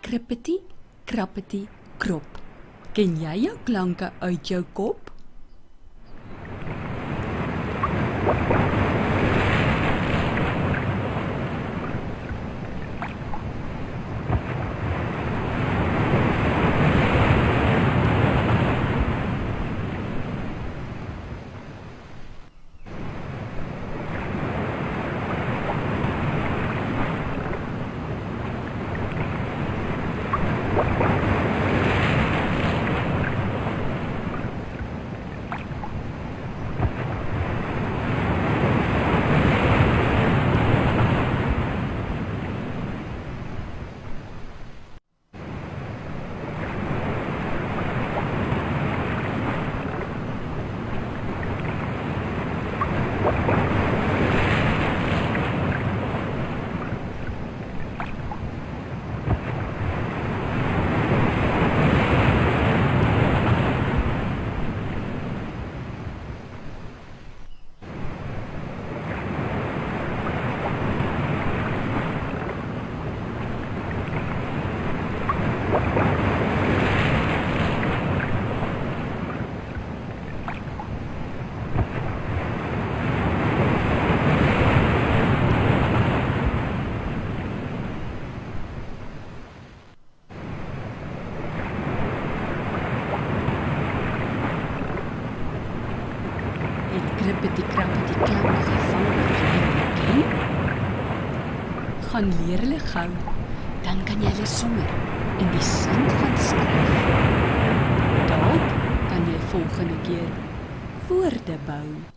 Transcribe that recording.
Krippity, krappity, krop. Ken jy jou klanke uit jou kop? Het Krippity Krappity klank gevang wat jy nie ken? Gaan leer hulle gou, dan kan jy hulle sommer in die sand gaan skryf. Dalk kan jy volgende keer woorde bou.